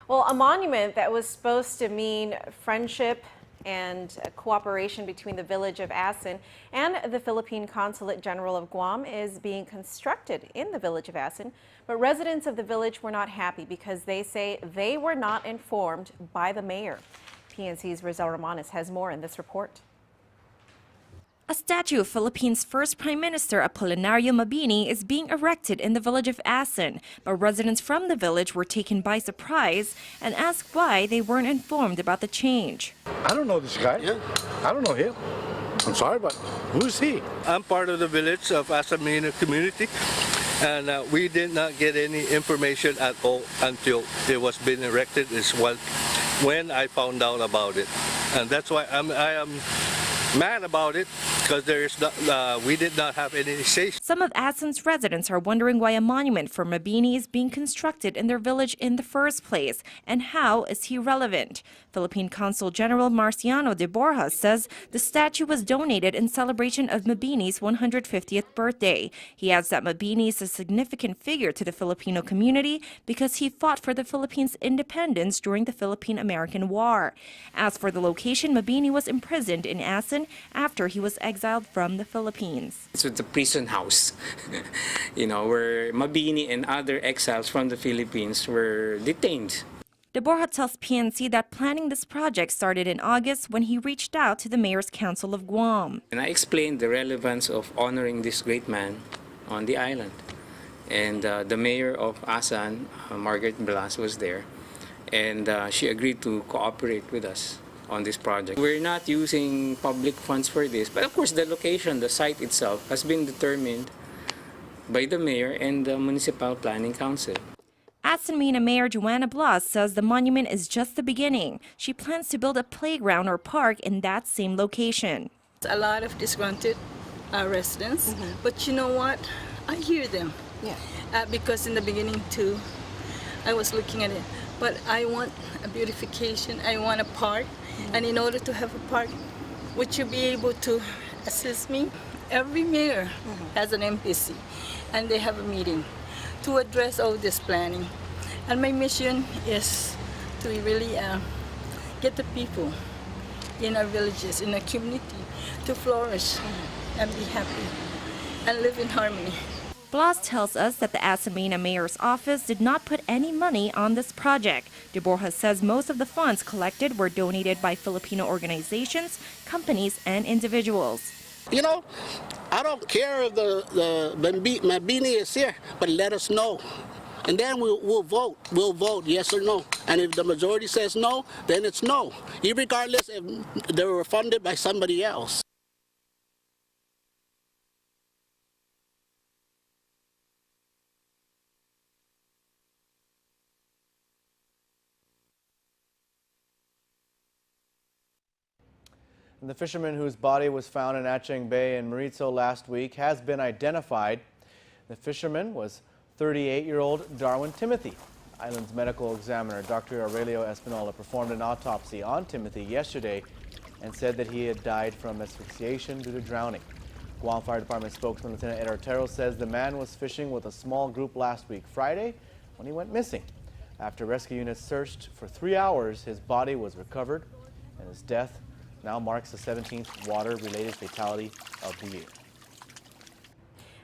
Well, a monument that was supposed to mean friendship and cooperation between the village of Asin and the Philippine Consulate General of Guam is being constructed in the village of Asin. But residents of the village were not happy because they say they were not informed by the mayor. PNC's Rizal Romanes has more in this report. A statue of Philippines' first Prime Minister Apolinario Mabini is being erected in the village of Asin, but residents from the village were taken by surprise and asked why they weren't informed about the change. I don't know this guy. Yeah. I don't know him. I'm sorry, but who's he? I'm part of the village of Asamina community, and we did not get any information at all until it was being erected. Is when I found out about it, and that's why I am mad about it, because we did not have any say. Some of Asin's residents are wondering why a monument for Mabini is being constructed in their village in the first place, and how is he relevant? Philippine Consul General Marciano de Borja says the statue was donated in celebration of Mabini's 150th birthday. He adds that Mabini is a significant figure to the Filipino community because he fought for the Philippines' independence during the Philippine-American War. As for the location, Mabini was imprisoned in Asin after he was exiled from the Philippines. It's the prison house, where Mabini and other exiles from the Philippines were detained. De Borja tells PNC that planning this project started in August when he reached out to the Mayor's Council of Guam. And I explained the relevance of honoring this great man on the island. And the mayor of Asan, Margaret Blas, was there, and she agreed to cooperate with us on this project. We're not using public funds for this, but of course the location, the site itself, has been determined by the mayor and the Municipal Planning Council. Asin Mayor Joanna Blas says the monument is just the beginning. She plans to build a playground or park in that same location. A lot of disgruntled residents, but you know what? I hear them. Yeah. Because in the beginning too, I was looking at it, but I want a beautification. I want a park, and in order to have a park, would you be able to assist me? Every mayor has an MPC, and they have a meeting to address all this planning. And my mission is to really get the people in our villages, in our community, to flourish and be happy and live in harmony. Blas tells us that the Asamina Mayor's office did not put any money on this project. De Borja says most of the funds collected were donated by Filipino organizations, companies, and individuals. I don't care if the Mabini is here, but let us know. And then we'll vote. We'll vote yes or no. And if the majority says no, then it's no, regardless if they were funded by somebody else. And the fisherman whose body was found in Achang Bay in Maritzo last week has been identified. The fisherman was 38-year-old Darwin Timothy. Island's medical examiner, Dr. Aurelio Espinola, performed an autopsy on Timothy yesterday and said that he had died from asphyxiation due to drowning. Guam Fire Department spokesman Lieutenant Ed Artero says the man was fishing with a small group last week Friday when he went missing. After rescue units searched for 3 hours, his body was recovered, and his death now marks the 17th water-related fatality of the year.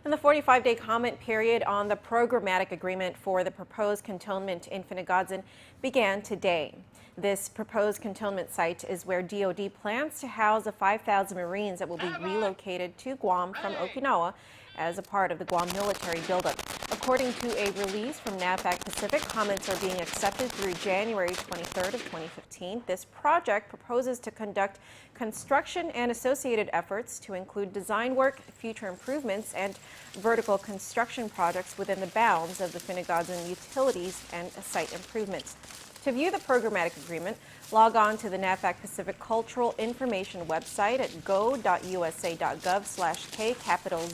And the 45-day comment period on the programmatic agreement for the proposed cantonment in Finagadzan began today. This proposed cantonment site is where DoD plans to house the 5,000 Marines that will be relocated to Guam from Okinawa as a part of the Guam military buildup. According to a release from NAVFAC Pacific, comments are being accepted through January 23rd of 2015. This project proposes to conduct construction and associated efforts to include design work, future improvements, and vertical construction projects within the bounds of the Finagadzan utilities and site improvements. To view the programmatic agreement, log on to the NAVFAC Pacific Cultural Information website at go.usa.gov/K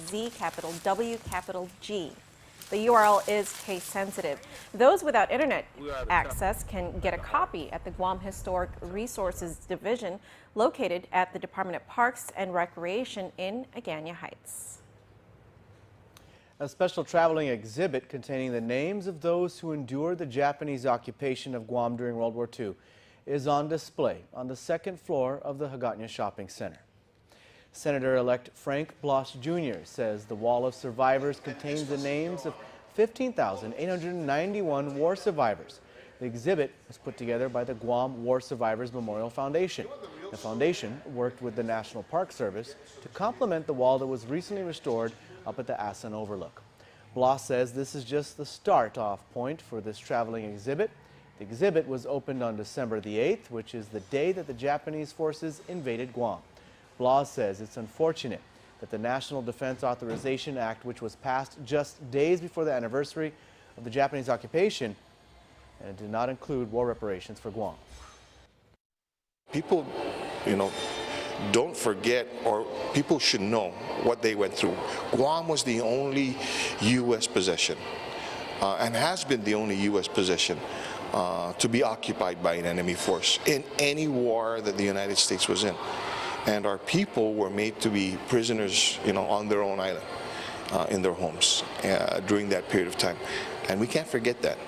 Z W G. The URL is case sensitive. Those without internet access can get a copy at the Guam Historic Resources Division located at the Department of Parks and Recreation in Agana Heights. A special traveling exhibit containing the names of those who endured the Japanese occupation of Guam during World War II is on display on the second floor of the Hagåtña Shopping Center. Senator-elect Frank Bloss Jr. says the wall of survivors contains the names of 15,891 war survivors. The exhibit was put together by the Guam War Survivors Memorial Foundation. The foundation worked with the National Park Service to complement the wall that was recently restored up at the Asan Overlook. Bloss says this is just the start-off point for this traveling exhibit. The exhibit was opened on December the 8th, which is the day that the Japanese forces invaded Guam. Bloss says it's unfortunate that the National Defense Authorization Act, which was passed just days before the anniversary of the Japanese occupation, and it did not include war reparations for Guam. People, don't forget, or people should know what they went through. Guam was the only U.S. possession, and has been the only U.S. possession to be occupied by an enemy force in any war that the United States was in. And our people were made to be prisoners, on their own island, in their homes during that period of time. And we can't forget that.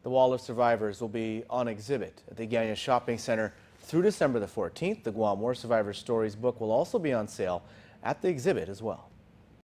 The Wall of Survivors will be on exhibit at the Hagåtña Shopping Center through December the 14th. The Guam War Survivors Stories book will also be on sale at the exhibit as well.